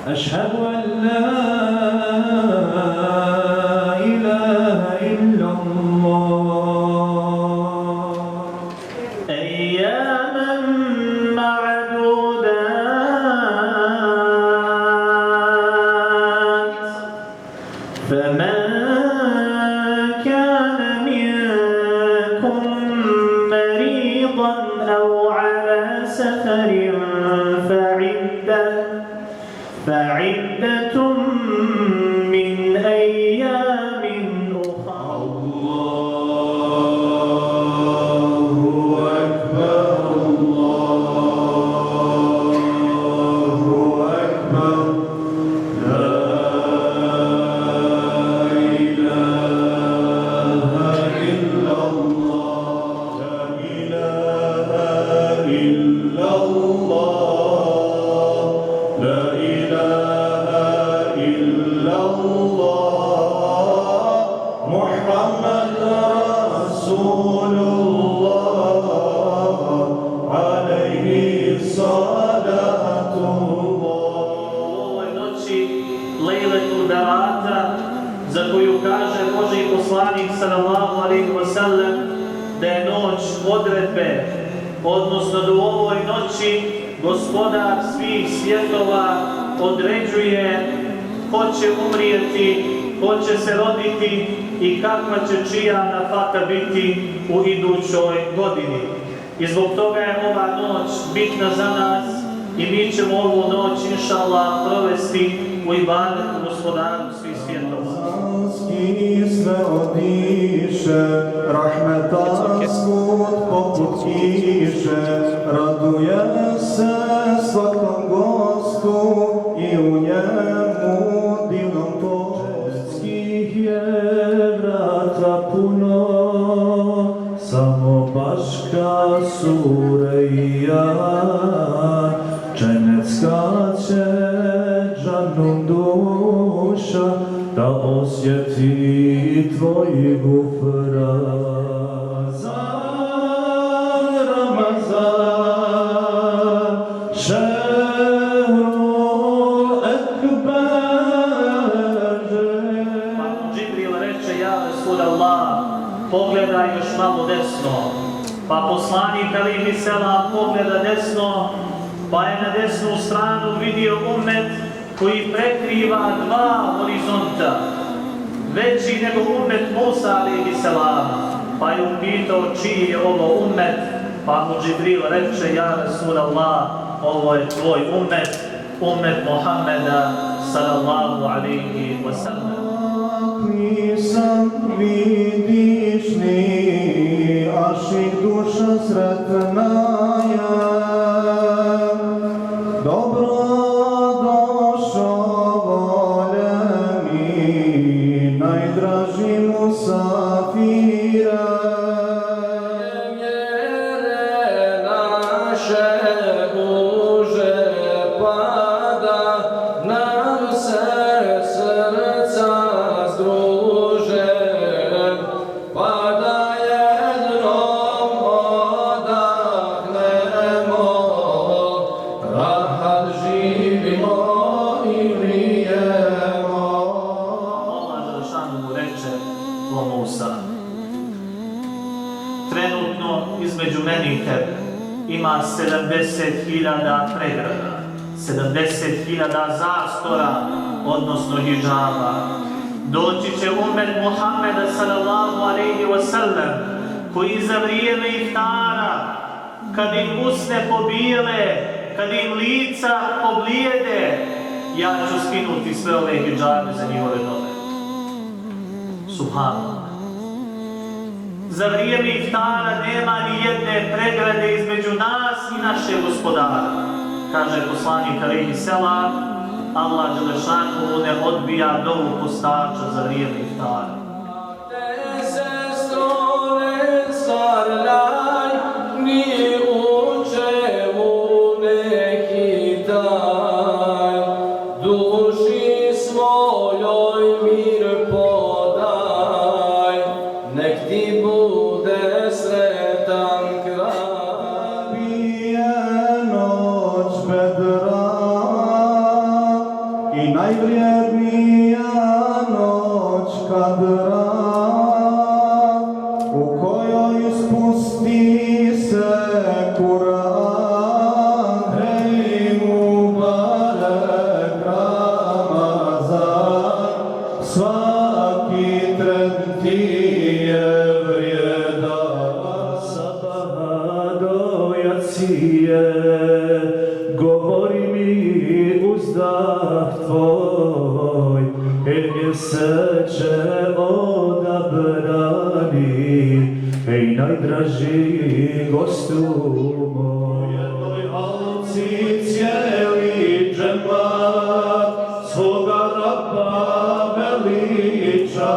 أشهد أن لا إله إلا الله أياما معدودات فمن كان منكم مريضا أو على سفر فعدة من أيام أخرى. الله أكبر الله أكبر لا إله إلا الله لا إله إلا الله لا إله إلا الله محمد رسول الله عليه صلاة الله. Ovoj noći Lejletul Berata, za koju kaže Božji poslanik sallallahu alejhi ve sellem da je noć odredbe, odnosno da u ovoj noći Gospodar svih svjetova određuje ko će umrijeti, ko će se roditi i kakva će čija nafaka biti u idućoj godini. I zbog toga je ova noć bitna za nas i mi ćemo ovu noć, inša Allah, provesti u ibadetu Gospodaru svih svjetova. Sve odiše, rahmetan svud poput kiše, raduje se svakom gostu i u njemu divnom početskih je vrata puno, samo baška Surejja, dženecka će džannum duša, da osjeti tvoj gufra. Ramazan, šehru ekber. Pa Džibril reče, ja Rasulallah, pogledaj još malo desno. Pa poslanik alejhi selam pogleda desno, pa je na desnu stranu vidio ummet koji prekriva dva horizonta, veći nego ummet Musa alejhi selam. Pa je upitao čiji je ovo ummet, pa mu Džibril reče, ja Rasulallah, ovo je tvoj ummet, ummet Muhammeda sallallahu alejhi wa sallam. Nisam vidiš ni, aši duša sretna je, dobro najdraži musafira. Vjere naše uže pada, nam se srca združe, pa da jednom odahnemo, rahat živimo i vrijemo. O Musa, trenutno između mene i tebe ima 70.000 pregrada, 70.000 zastora, odnosno hidžaba. Doći će ummet Muhammeda sallallahu alejhi wa sallam, koji za vrijeme iftara, kad im usne pobijele, kad im lica oblijede, ja ću skinuti sve ove hidžabe za njihove nove. Subhanallah. Za vrijeme iftara nema ni jedne pregrade između nas i našeg Gospodara. Kaže poslanik alejhi selam, Allah dželešanu ne odbija dovu postača za vrijeme iftara. Ni u čemu ne najvrijednija noć kad rad, u kojoj spusti se Kur'an. Hej Mubarek Ramazan, svaki tren ti je vrijedan. Sabaha do jacije, govori mi uzdah tvoj, mjeseče odabrani, najdraži gostu moj. U jednoj halci cijeli džemat svoga Rabba veliča,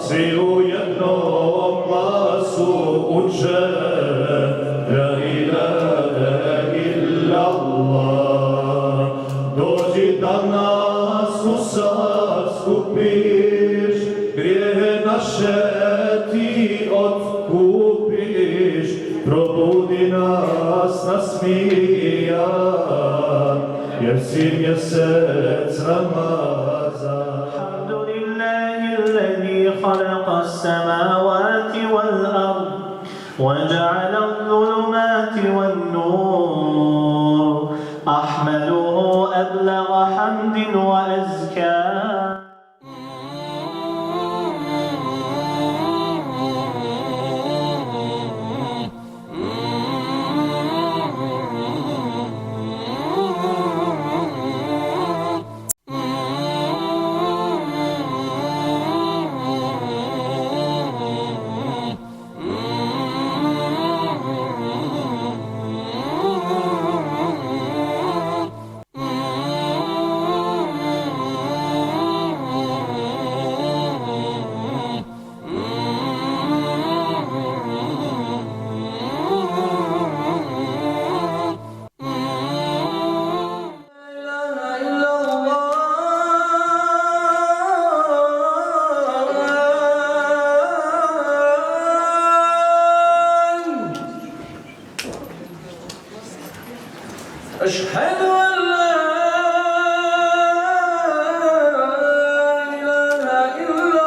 svi u jednom glasu uče la ilaha illallah. Dođi da nas u sad skupiš, grijehe naše ti otkupiš, probudi nas nasmijan, jer si mjesec Ramazan. الحمد لله الذي خلق السماوات والأرض وجعل الظلمات والنور، أحمده أبلغ حمد وأزكى. أشهد أن لا إله إلا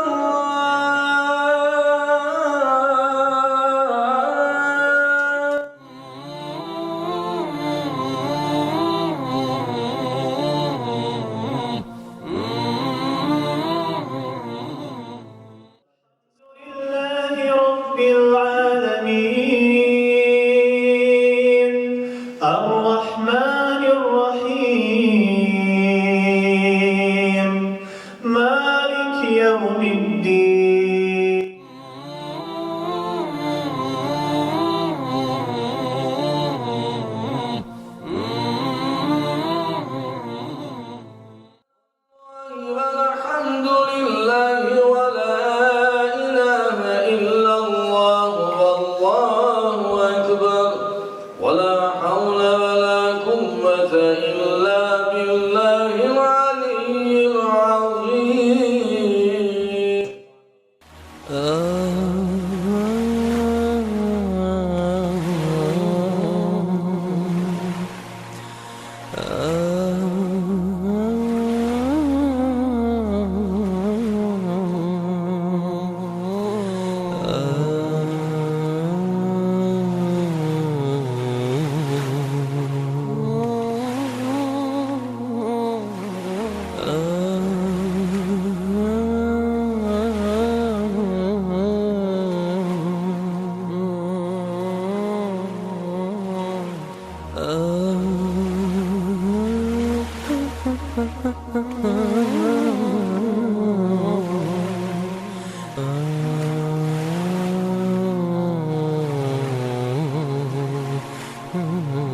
لله رب العالمين الرحمن الرحيم مالك يوم الدين. الحمد لله ولا إله إلا الله والله أكبر ولا حول ولا قوة إلا بالله العلي العظيم. Oh